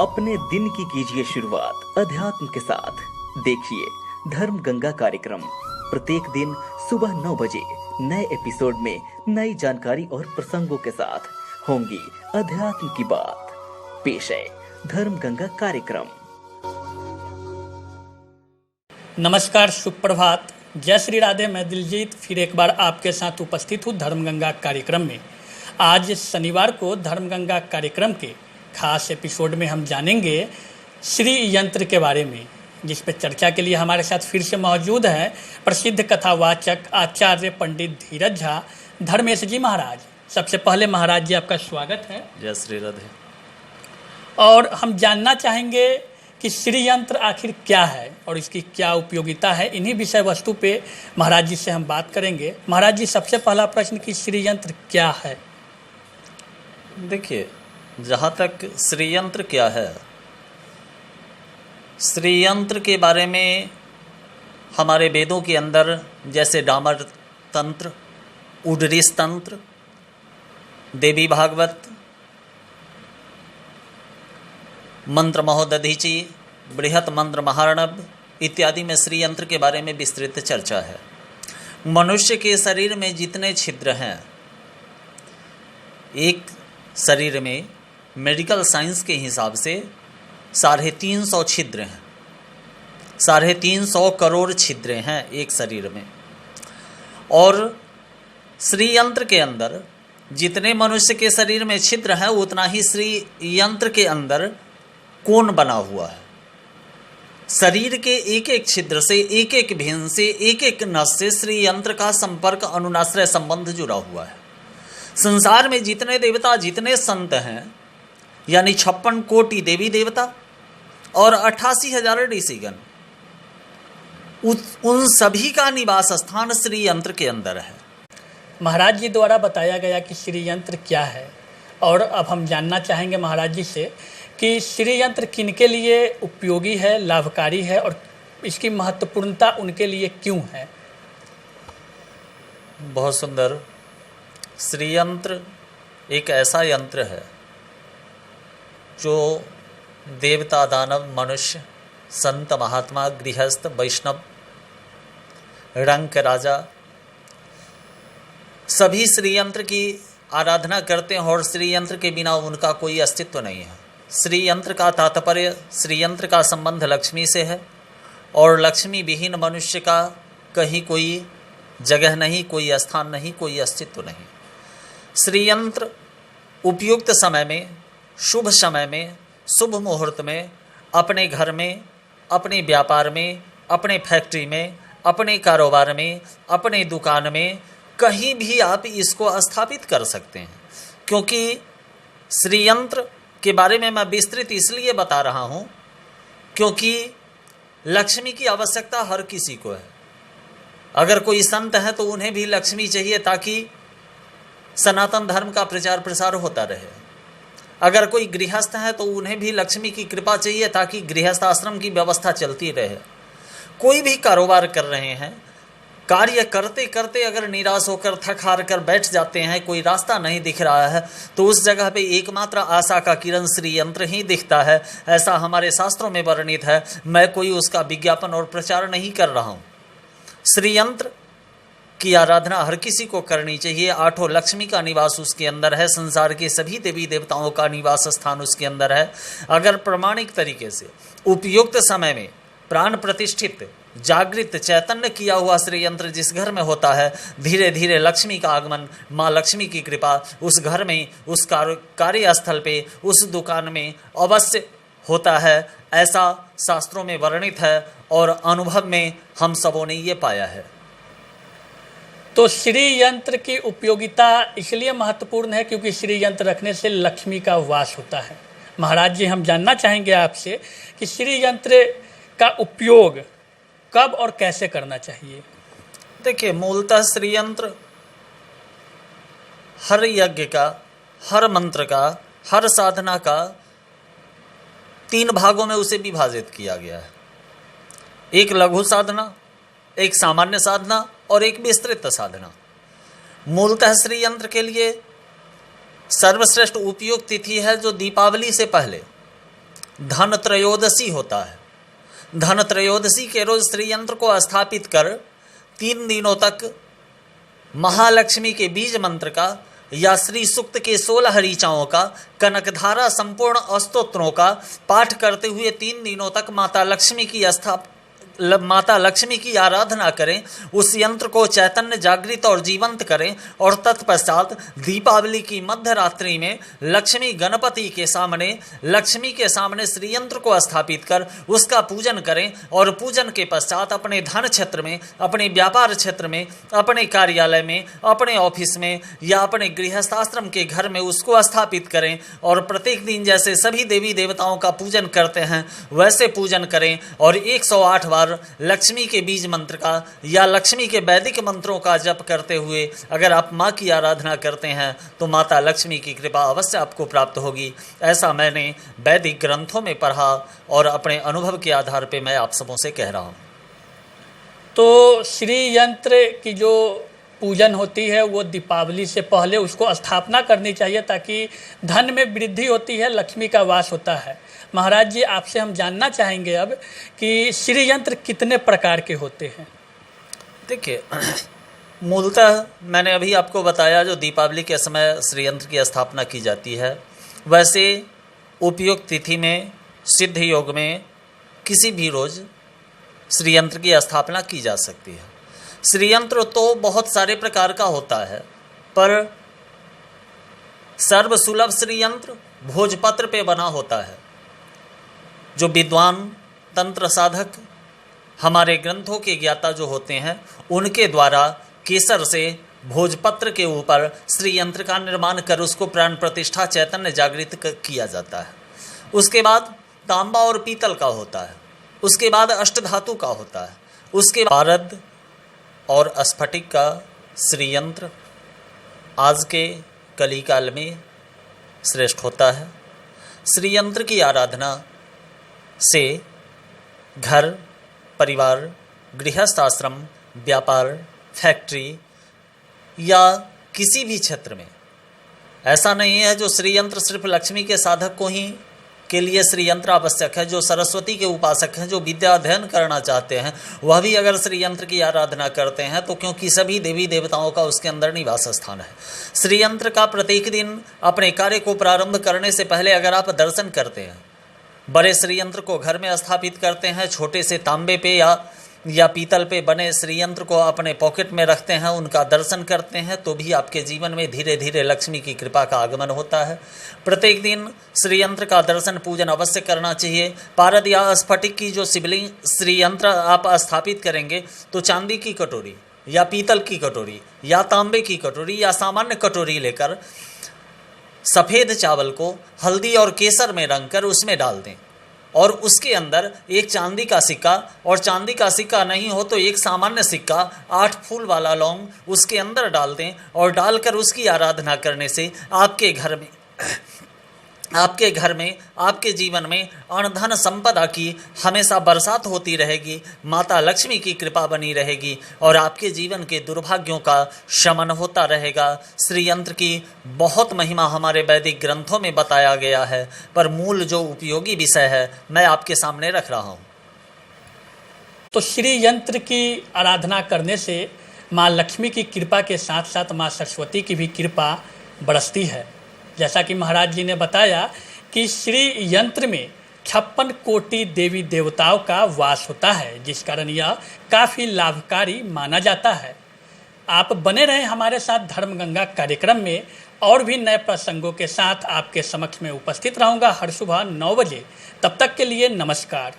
अपने दिन की कीजिए शुरुआत अध्यात्म के साथ। देखिए धर्म गंगा कार्यक्रम प्रत्येक दिन सुबह 9 बजे नए एपिसोड में नई जानकारी और प्रसंगों के साथ होंगी अध्यात्म की बात। पेश है धर्म गंगा कार्यक्रम। नमस्कार, सुप्रभात, जय श्री राधे। मैं दिलजीत फिर एक बार आपके साथ उपस्थित हूँ धर्मगंगा कार्यक्रम में। आज शनिवार को धर्मगंगा कार्यक्रम के खास एपिसोड में हम जानेंगे श्री यंत्र के बारे में, जिस पर चर्चा के लिए हमारे साथ फिर से मौजूद हैं प्रसिद्ध कथावाचक आचार्य पंडित धीरज झा धर्मेश जी महाराज। सबसे पहले महाराज जी आपका स्वागत है। जय श्री राधे। और हम जानना चाहेंगे कि श्री यंत्र आखिर क्या है और इसकी क्या उपयोगिता है। इन्हीं विषय वस्तु पे महाराज जी से हम बात करेंगे। महाराज जी, सबसे पहला प्रश्न कि श्री यंत्र क्या है? देखिए, जहाँ तक श्री यंत्र क्या है, श्री यंत्र के बारे में हमारे वेदों के अंदर जैसे डामर तंत्र, उडरीस तंत्र, देवी भागवत, मंत्र महोदधीची, बृहत मंत्र महारणव इत्यादि में श्री यंत्र के बारे में विस्तृत चर्चा है। मनुष्य के शरीर में जितने छिद्र हैं, एक शरीर में मेडिकल साइंस के हिसाब से 350 छिद्र हैं, 350 करोड़ छिद्र हैं एक शरीर में। और श्री यंत्र के अंदर जितने मनुष्य के शरीर में छिद्र हैं, उतना ही श्री यंत्र के अंदर कोण बना हुआ है। शरीर के एक एक छिद्र से, एक एक भेन से, एक एक नस से श्री यंत्र का संपर्क, अनुनाश्रय संबंध जुड़ा हुआ है। संसार में जितने देवता, जितने संत हैं, यानी 56 कोटि देवी देवता और 88,000 ऋषिगण, उन सभी का निवास स्थान श्री यंत्र के अंदर है। महाराज जी द्वारा बताया गया कि श्री यंत्र क्या है, और अब हम जानना चाहेंगे महाराज जी से कि श्री यंत्र किनके लिए उपयोगी है, लाभकारी है, और इसकी महत्वपूर्णता उनके लिए क्यों है। बहुत सुंदर। श्री यंत्र एक ऐसा यंत्र है जो देवता, दानव, मनुष्य, संत, महात्मा, गृहस्थ, वैष्णव, रंक, राजा सभी श्री यंत्र की आराधना करते हैं और श्री यंत्र के बिना उनका कोई अस्तित्व नहीं है। श्री यंत्र का तात्पर्य, श्री यंत्र का संबंध लक्ष्मी से है, और लक्ष्मी विहीन मनुष्य का कहीं कोई जगह नहीं, कोई स्थान नहीं, कोई अस्तित्व नहीं। श्री यंत्र उपयुक्त समय में, शुभ समय में, शुभ मुहूर्त में, अपने घर में, अपने व्यापार में, अपने फैक्ट्री में, अपने कारोबार में, अपने दुकान में, कहीं भी आप इसको स्थापित कर सकते हैं। क्योंकि श्री यंत्र के बारे में मैं विस्तृत इसलिए बता रहा हूँ क्योंकि लक्ष्मी की आवश्यकता हर किसी को है। अगर कोई संत है तो उन्हें भी लक्ष्मी चाहिए ताकि सनातन धर्म का प्रचार प्रसार होता रहे। अगर कोई गृहस्थ है तो उन्हें भी लक्ष्मी की कृपा चाहिए ताकि गृहस्थ आश्रम की व्यवस्था चलती रहे। कोई भी कारोबार कर रहे हैं, कार्य करते करते अगर निराश होकर, थक हार कर बैठ जाते हैं, कोई रास्ता नहीं दिख रहा है, तो उस जगह पे एकमात्र आशा का किरण श्री यंत्र ही दिखता है। ऐसा हमारे शास्त्रों में वर्णित है। मैं कोई उसका विज्ञापन और प्रचार नहीं कर रहा हूँ। श्री यंत्र की आराधना हर किसी को करनी चाहिए। 8 लक्ष्मी का निवास उसके अंदर है, संसार के सभी देवी देवताओं का निवास स्थान उसके अंदर है। अगर प्रामाणिक तरीके से उपयुक्त समय में प्राण प्रतिष्ठित, जागृत, चैतन्य किया हुआ श्री यंत्र जिस घर में होता है, धीरे धीरे लक्ष्मी का आगमन, माँ लक्ष्मी की कृपा उस घर में, उस कार्यस्थल पे, उस दुकान में अवश्य होता है। ऐसा शास्त्रों में वर्णित है और अनुभव में हम सबों ने ये पाया है। तो श्री यंत्र की उपयोगिता इसलिए महत्वपूर्ण है क्योंकि श्री यंत्र रखने से लक्ष्मी का वास होता है। महाराज जी, हम जानना चाहेंगे आपसे कि श्री यंत्र का उपयोग कब और कैसे करना चाहिए। देखिए, मूलतः श्री यंत्र हर यज्ञ का, हर मंत्र का, हर साधना का 3 भागों में उसे विभाजित किया गया है। एक लघु साधना, एक सामान्य साधना और एक विस्तृत साधना। मूलतः श्री यंत्र के लिए सर्वश्रेष्ठ उपयोग तिथि है जो दीपावली से पहले धन त्रयोदशी होता है। धन त्रयोदशी के रोज श्री यंत्र को स्थापित कर 3 दिनों तक महालक्ष्मी के बीज मंत्र का या श्री सूक्त के 16 ऋचाओं का, कनकधारा संपूर्ण स्तोत्रों का पाठ करते हुए 3 दिनों तक माता लक्ष्मी की आराधना करें। उस यंत्र को चैतन्य जागृत और जीवंत करें और तत्पश्चात दीपावली की मध्य रात्रि में लक्ष्मी के सामने श्री यंत्र को स्थापित कर उसका पूजन करें और पूजन के पश्चात अपने धन क्षेत्र में, अपने व्यापार क्षेत्र में, अपने कार्यालय में, अपने ऑफिस में या अपने गृहस्थाश्रम के घर में उसको स्थापित करें और प्रत्येक दिन जैसे सभी देवी देवताओं का पूजन करते हैं वैसे पूजन करें और 108 बार लक्ष्मी के बीज मंत्र का या लक्ष्मी के वैदिक मंत्रों का जप करते हुए अगर आप माँ की आराधना करते हैं तो माता लक्ष्मी की कृपा अवश्य आपको प्राप्त होगी। ऐसा मैंने वैदिक ग्रंथों में पढ़ा और अपने अनुभव के आधार पर मैं आप सबों से कह रहा हूँ। तो श्री यंत्र की जो पूजन होती है वो दीपावली से पहले उसको स्थापना करनी चाहिए ताकि धन में वृद्धि होती है, लक्ष्मी का वास होता है। महाराज जी, आपसे हम जानना चाहेंगे अब कि श्री यंत्र कितने प्रकार के होते हैं। देखिए, मूलतः मैंने अभी आपको बताया जो दीपावली के समय श्री यंत्र की स्थापना की जाती है, वैसे उपयुक्त तिथि में, सिद्ध योग में किसी भी रोज श्री यंत्र की स्थापना की जा सकती है। श्री यंत्र तो बहुत सारे प्रकार का होता है, पर सर्वसुलभ श्री यंत्र भोजपत्र पे बना होता है। जो विद्वान तंत्र साधक हमारे ग्रंथों के ज्ञाता जो होते हैं उनके द्वारा केसर से भोजपत्र के ऊपर श्री यंत्र का निर्माण कर उसको प्राण प्रतिष्ठा चैतन्य जागृत किया जाता है। उसके बाद तांबा और पीतल का होता है, उसके बाद अष्टधातु का होता है, उसके बाद पारद और स्फटिक का श्री यंत्र आज के कलिकाल में श्रेष्ठ होता है। श्री यंत्र की आराधना से घर, परिवार, गृहस्थ आश्रम, व्यापार, फैक्ट्री या किसी भी क्षेत्र में ऐसा नहीं है जो श्री यंत्र सिर्फ लक्ष्मी के साधक को ही के लिए श्री यंत्र आवश्यक है। जो सरस्वती के उपासक हैं, जो विद्या अध्ययन करना चाहते हैं, वह भी अगर श्री यंत्र की आराधना करते हैं तो क्योंकि सभी देवी देवताओं का उसके अंदर निवास स्थान है। श्री यंत्र का प्रत्येक दिन अपने कार्य को प्रारंभ करने से पहले अगर आप दर्शन करते हैं, बड़े श्री यंत्र को घर में स्थापित करते हैं, छोटे से तांबे पे या पीतल पे बने श्री यंत्र को अपने पॉकेट में रखते हैं, उनका दर्शन करते हैं, तो भी आपके जीवन में धीरे धीरे लक्ष्मी की कृपा का आगमन होता है। प्रत्येक दिन श्री यंत्र का दर्शन पूजन अवश्य करना चाहिए। पारद या स्फटिक की जो शिवलिंग श्री यंत्र आप स्थापित करेंगे तो चांदी की कटोरी या पीतल की कटोरी या तांबे की कटोरी या सामान्य कटोरी लेकर सफ़ेद चावल को हल्दी और केसर में रंग कर उसमें डाल दें और उसके अंदर एक चांदी का सिक्का, और चांदी का सिक्का नहीं हो तो एक सामान्य सिक्का 8 फूल वाला लौंग उसके अंदर डाल दें और डालकर उसकी आराधना करने से आपके घर में आपके जीवन में अन्न धन संपदा की हमेशा बरसात होती रहेगी, माता लक्ष्मी की कृपा बनी रहेगी और आपके जीवन के दुर्भाग्यों का शमन होता रहेगा। श्री यंत्र की बहुत महिमा हमारे वैदिक ग्रंथों में बताया गया है, पर मूल जो उपयोगी विषय है मैं आपके सामने रख रहा हूँ। तो श्री यंत्र की आराधना करने से माँ लक्ष्मी की कृपा के साथ साथ माँ सरस्वती की भी कृपा बरसती है। जैसा कि महाराज जी ने बताया कि श्री यंत्र में 56 कोटि देवी देवताओं का वास होता है, जिस कारण यह काफ़ी लाभकारी माना जाता है। आप बने रहें हमारे साथ धर्मगंगा कार्यक्रम में, और भी नए प्रसंगों के साथ आपके समक्ष में उपस्थित रहूँगा हर सुबह 9 बजे। तब तक के लिए नमस्कार।